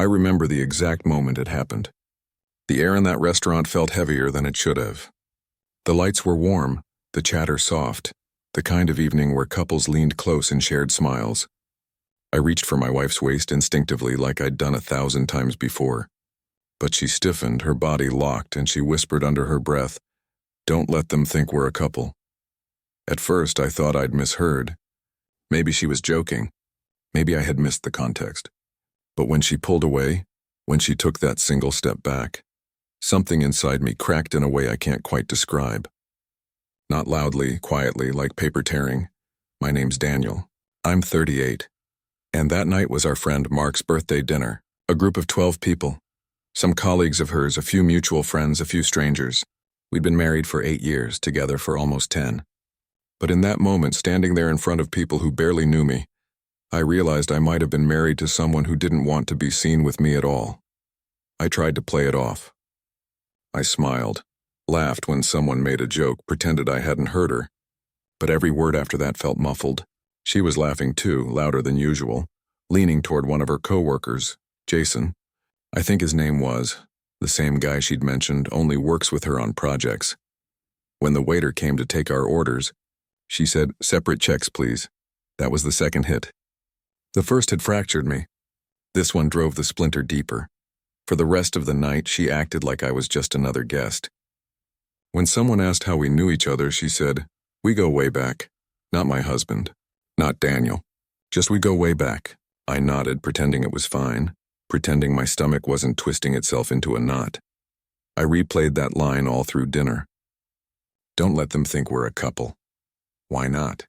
I remember the exact moment it happened. The air in that restaurant felt heavier than it should have. The lights were warm, the chatter soft, the kind of evening where couples leaned close and shared smiles. I reached for my wife's waist instinctively like I'd done 1,000 times before. But she stiffened, her body locked, and she whispered under her breath, "Don't let them think we're a couple." At first, I thought I'd misheard. Maybe she was joking. Maybe I had missed the context. But when she pulled away, when she took that single step back, something inside me cracked in a way I can't quite describe. Not loudly, quietly, like paper tearing. My name's Daniel. I'm 38. And that night was our friend Mark's birthday dinner, a group of 12 people. Some colleagues of hers, a few mutual friends, a few strangers. We'd been married for 8 years, together for almost 10. But in that moment, standing there in front of people who barely knew me, I realized I might have been married to someone who didn't want to be seen with me at all. I tried to play it off. I smiled, laughed when someone made a joke, pretended I hadn't heard her. But every word after that felt muffled. She was laughing too, louder than usual, leaning toward one of her co-workers, Jason. I think his name was. The same guy she'd mentioned, only works with her on projects. When the waiter came to take our orders, she said, "Separate checks, please." That was the second hit. The first had fractured me. This one drove the splinter deeper. For the rest of the night, she acted like I was just another guest. When someone asked how we knew each other, she said, "We go way back. Not my husband. Not Daniel. Just we go way back." I nodded, pretending it was fine, pretending my stomach wasn't twisting itself into a knot. I replayed that line all through dinner. Don't let them think we're a couple. Why not?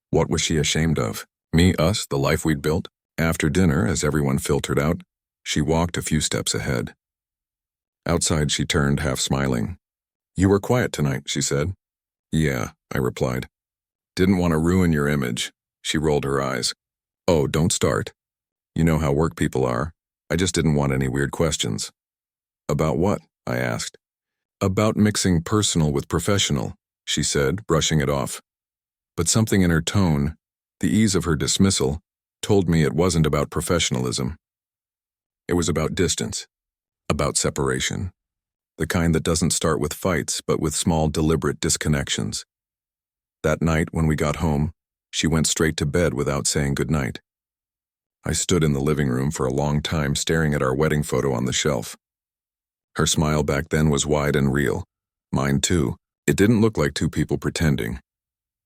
What was she ashamed of? Me, us, the life we'd built? After dinner, as everyone filtered out, she walked a few steps ahead. Outside, she turned, half smiling. "You were quiet tonight," she said. "Yeah," I replied. "Didn't want to ruin your image." She rolled her eyes. "Oh, don't start. You know how work people are. I just didn't want any weird questions." "About what?" I asked. "About mixing personal with professional," she said, brushing it off. But something in her tone, the ease of her dismissal, told me it wasn't about professionalism. It was about distance, about separation, the kind that doesn't start with fights but with small, deliberate disconnections. That night, when we got home, she went straight to bed without saying goodnight. I stood in the living room for a long time staring at our wedding photo on the shelf. Her smile back then was wide and real. Mine too. It didn't look like two people pretending.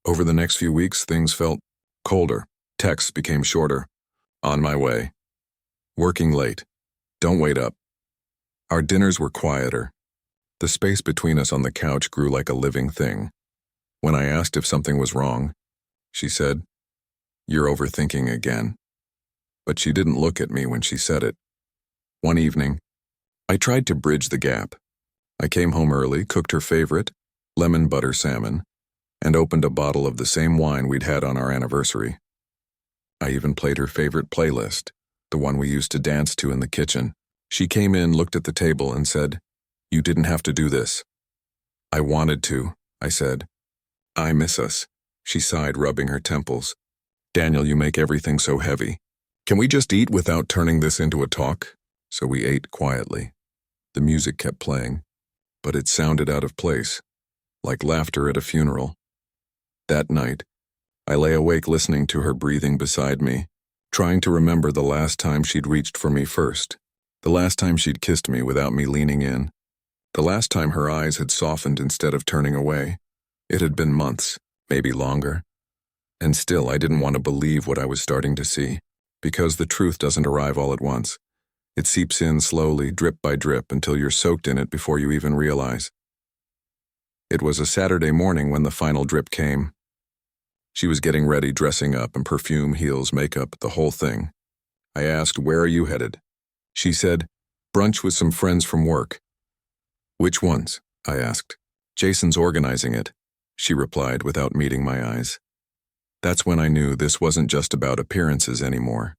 Over the next few weeks, things felt colder. Texts became shorter. On my way. Working late. Don't wait up. Our dinners were quieter. The space between us on the couch grew like a living thing. When I asked if something was wrong, she said, "You're overthinking again." But she didn't look at me when she said it. One evening, I tried to bridge the gap. I came home early, cooked her favorite, lemon butter salmon, and opened a bottle of the same wine we'd had on our anniversary. I even played her favorite playlist, the one we used to dance to in the kitchen. She came in, looked at the table, and said, "You didn't have to do this." "I wanted to," I said. "I miss us," she sighed, rubbing her temples. "Daniel, you make everything so heavy. Can we just eat without turning this into a talk?" So we ate quietly. The music kept playing, but it sounded out of place, like laughter at a funeral. That night, I lay awake listening to her breathing beside me, trying to remember the last time she'd reached for me first, the last time she'd kissed me without me leaning in, the last time her eyes had softened instead of turning away. It had been months, maybe longer. And still, I didn't want to believe what I was starting to see, because the truth doesn't arrive all at once. It seeps in slowly, drip by drip, until you're soaked in it before you even realize. It was a Saturday morning when the final drip came. She was getting ready, dressing up, and perfume, heels, makeup, the whole thing. I asked, "Where are you headed?" She said, "Brunch with some friends from work." "Which ones?" I asked. "Jason's organizing it," she replied without meeting my eyes. That's when I knew this wasn't just about appearances anymore.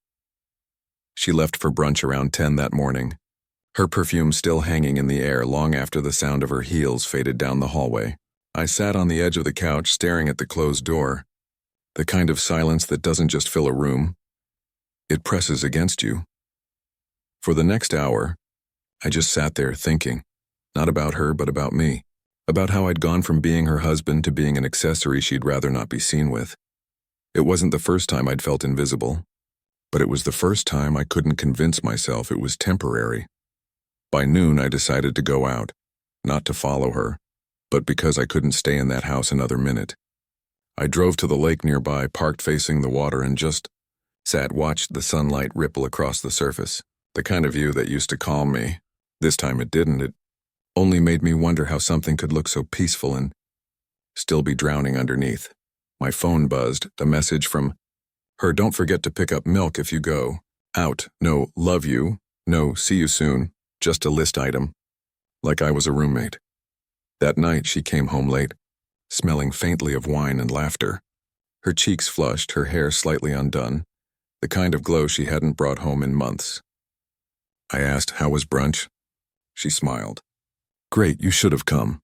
She left for brunch around 10 that morning, her perfume still hanging in the air long after the sound of her heels faded down the hallway. I sat on the edge of the couch staring at the closed door, the kind of silence that doesn't just fill a room, it presses against you. For the next hour, I just sat there thinking, not about her but about me, about how I'd gone from being her husband to being an accessory she'd rather not be seen with. It wasn't the first time I'd felt invisible, but it was the first time I couldn't convince myself it was temporary. By noon, I decided to go out, not to follow her, but because I couldn't stay in that house another minute. I drove to the lake nearby, parked facing the water, and just watched the sunlight ripple across the surface. The kind of view that used to calm me. This time it didn't. It only made me wonder how something could look so peaceful and still be drowning underneath. My phone buzzed, a message from her: "Don't forget to pick up milk if you go out. No, love you. No, see you soon. Just a list item." Like I was a roommate. That night she came home late, smelling faintly of wine and laughter. Her cheeks flushed, her hair slightly undone, the kind of glow she hadn't brought home in months. I asked, "How was brunch?" She smiled. "Great, you should have come."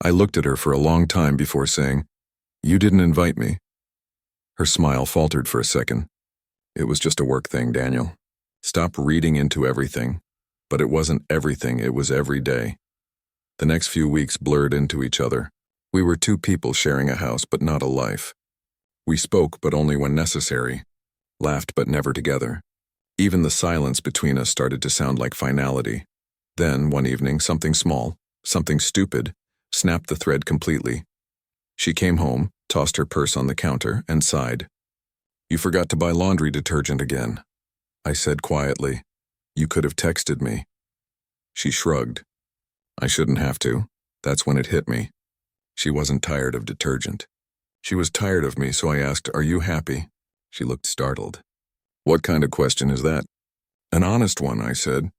I looked at her for a long time before saying, "You didn't invite me." Her smile faltered for a second. "It was just a work thing, Daniel. Stop reading into everything." But it wasn't everything, it was every day. The next few weeks blurred into each other. We were two people sharing a house, but not a life. We spoke, but only when necessary. Laughed, but never together. Even the silence between us started to sound like finality. Then, one evening, something small, something stupid, snapped the thread completely. She came home, tossed her purse on the counter, and sighed. "You forgot to buy laundry detergent again." I said quietly, "You could have texted me." She shrugged. "I shouldn't have to." That's when it hit me. She wasn't tired of detergent. She was tired of me, so I asked, "Are you happy?" She looked startled. "What kind of question is that?" "An honest one," I said.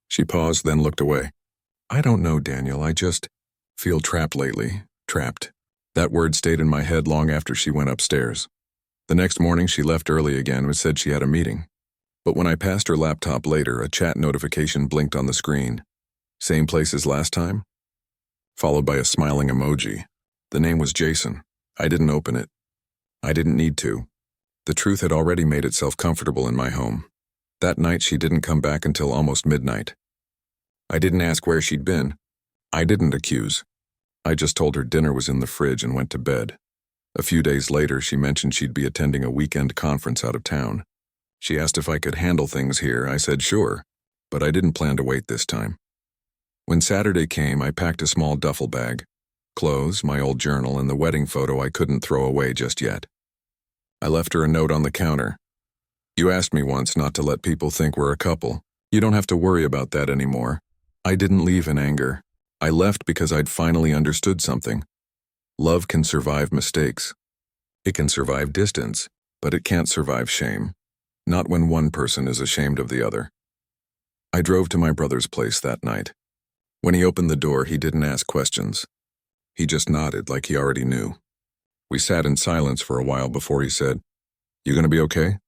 She paused, then looked away. "I don't know, Daniel. I just feel trapped lately. Trapped." That word stayed in my head long after she went upstairs. The next morning she left early again and said she had a meeting. But when I passed her laptop later, a chat notification blinked on the screen. "Same place as last time?" Followed by a smiling emoji. The name was Jason. I didn't open it. I didn't need to. The truth had already made itself comfortable in my home. That night she didn't come back until almost midnight. I didn't ask where she'd been. I didn't accuse. I just told her dinner was in the fridge and went to bed. A few days later, she mentioned she'd be attending a weekend conference out of town. She asked if I could handle things here. I said sure, but I didn't plan to wait this time. When Saturday came, I packed a small duffel bag, clothes, my old journal, and the wedding photo I couldn't throw away just yet. I left her a note on the counter. "You asked me once not to let people think we're a couple. You don't have to worry about that anymore." I didn't leave in anger. I left because I'd finally understood something. Love can survive mistakes. It can survive distance, but it can't survive shame. Not when one person is ashamed of the other. I drove to my brother's place that night. When he opened the door, he didn't ask questions. He just nodded like he already knew. We sat in silence for a while before he said, "You gonna be okay?"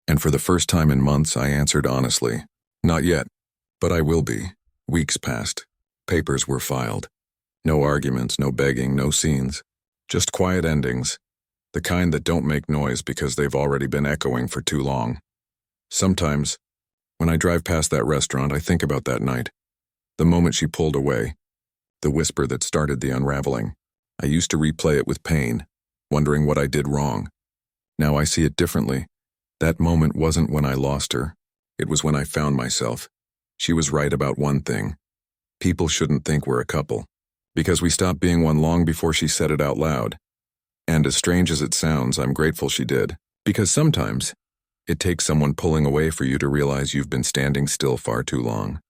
And for the first time in months, I answered honestly, "Not yet, but I will be." Weeks passed. Papers were filed. No arguments, no begging, no scenes. Just quiet endings. The kind that don't make noise because they've already been echoing for too long. Sometimes, when I drive past that restaurant, I think about that night. The moment she pulled away. The whisper that started the unraveling. I used to replay it with pain, wondering what I did wrong. Now I see it differently. That moment wasn't when I lost her. It was when I found myself. She was right about one thing. People shouldn't think we're a couple. Because we stopped being one long before she said it out loud. And as strange as it sounds, I'm grateful she did. Because sometimes, it takes someone pulling away for you to realize you've been standing still far too long.